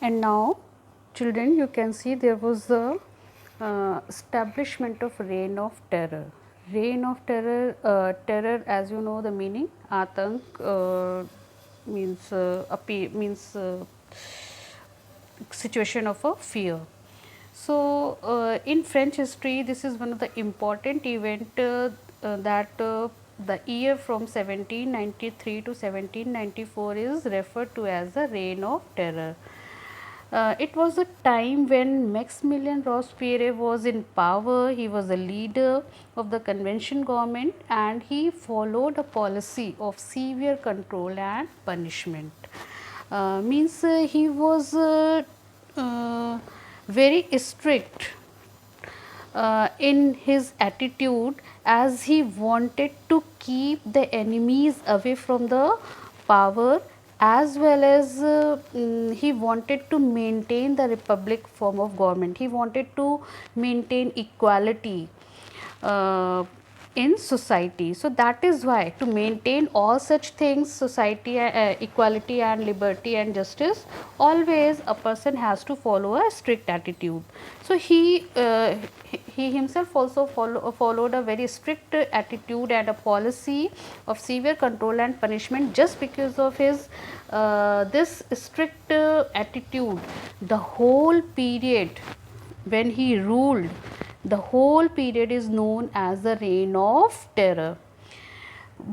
And now children, you can see there was the establishment of reign of terror. Reign of terror, terror as you know the meaning, atank means situation of a fear. So, in French history, this is one of the important event that the year from 1793 to 1794 is referred to as the Reign of Terror. It was a time when Maximilian Robespierre was in power. He was the leader of the convention government and he followed a policy of severe control and punishment. Means he was uh, very strict in his attitude, as he wanted to keep the enemies away from the power, as well as he wanted to maintain the republic form of government. He wanted to maintain equality uh, in society. So, that is why to maintain all such things, society, equality and liberty and justice, always a person has to follow a strict attitude. So, he himself also followed a very strict attitude and a policy of severe control and punishment. Just because of his this strict attitude, the whole period when he ruled, the whole period is known as the reign of terror.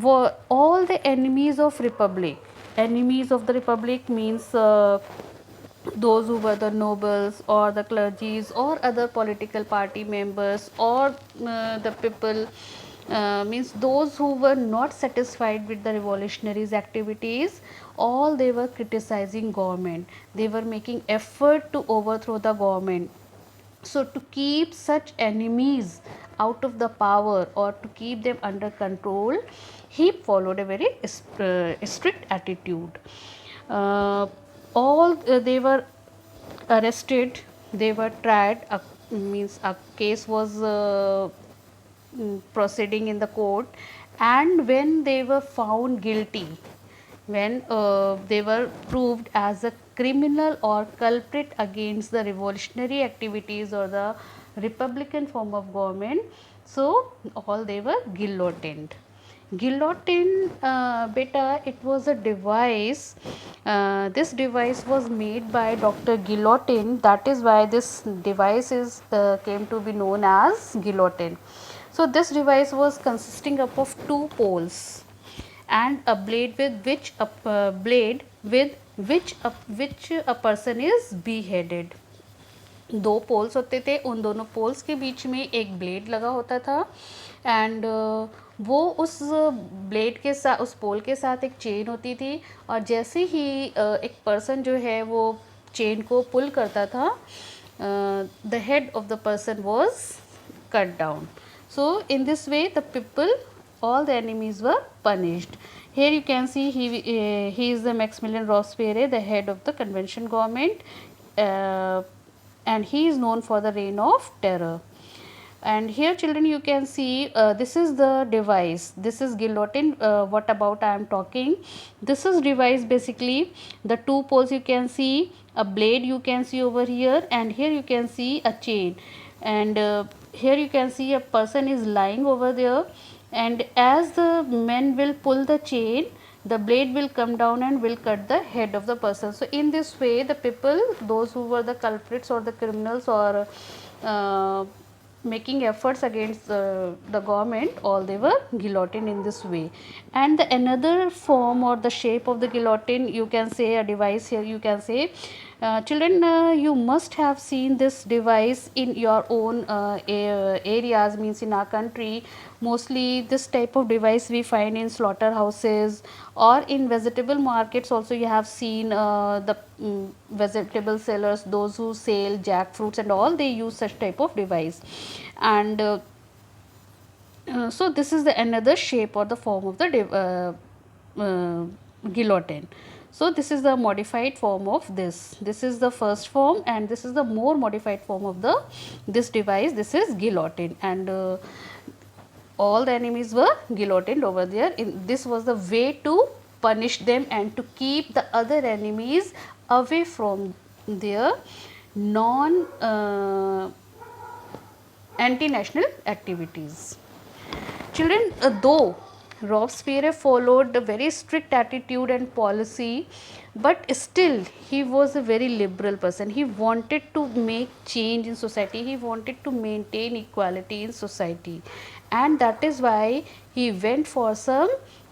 Were all the enemies of republic, enemies of the republic means those who were the nobles or the clergies or other political party members or the people, means those who were not satisfied with the revolutionaries activities, all they were criticizing government, they were making effort to overthrow the government. So, to keep such enemies out of the power or to keep them under control, he followed a very strict attitude. Uh, all they were arrested, they were tried, means a case was proceeding in the court, and when they were found guilty, when they were proved as a criminal or culprit against the revolutionary activities or the republican form of government, so all they were guillotined. Guillotine, beta, it was a device. This device was made by Dr. Guillotine. That is why this device is came to be known as guillotine. So this device was consisting of two poles and a blade with which a person is beheaded. दो poles होते थे, उन दोनों poles के बीच में एक blade लगा होता था एंड वो उस ब्लेड के साथ, उस पोल के साथ एक चेन होती थी, और जैसे ही एक पर्सन जो है वो चेन को पुल करता था, the head of the person was cut down. So in this way the people, all the enemies were punished. Here you can see he is the Maximilian Robespierre, the head of the convention government, and he is known for the reign of terror. And here children you can see this is the device, this is guillotine, what about I am talking. This is device, basically the two poles you can see, a blade you can see over here, and here you can see a chain, and here you can see a person is lying over there, and as the men will pull the chain, the blade will come down and will cut the head of the person. So in this way the people, those who were the culprits or the criminals or making efforts against the government, all they were guillotined in this way. And the another form or the shape of the guillotine, you can say a device, here you can say, children, you must have seen this device in your own areas, means in our country. Mostly this type of device we find in slaughterhouses or in vegetable markets also. You have seen the vegetable sellers, those who sell jackfruits and all, they use such type of device. And so this is the another shape or the form of the guillotine. So this is the modified form of this. This is the first form, and this is the more modified form of the this device. This is guillotine, and all the enemies were guillotined over there. This was the way to punish them and to keep the other enemies away from their non anti-national activities. Children, though Robespierre followed a very strict attitude and policy, but still he was a very liberal person. He wanted to make change in society, he wanted to maintain equality in society, and that is why he went for some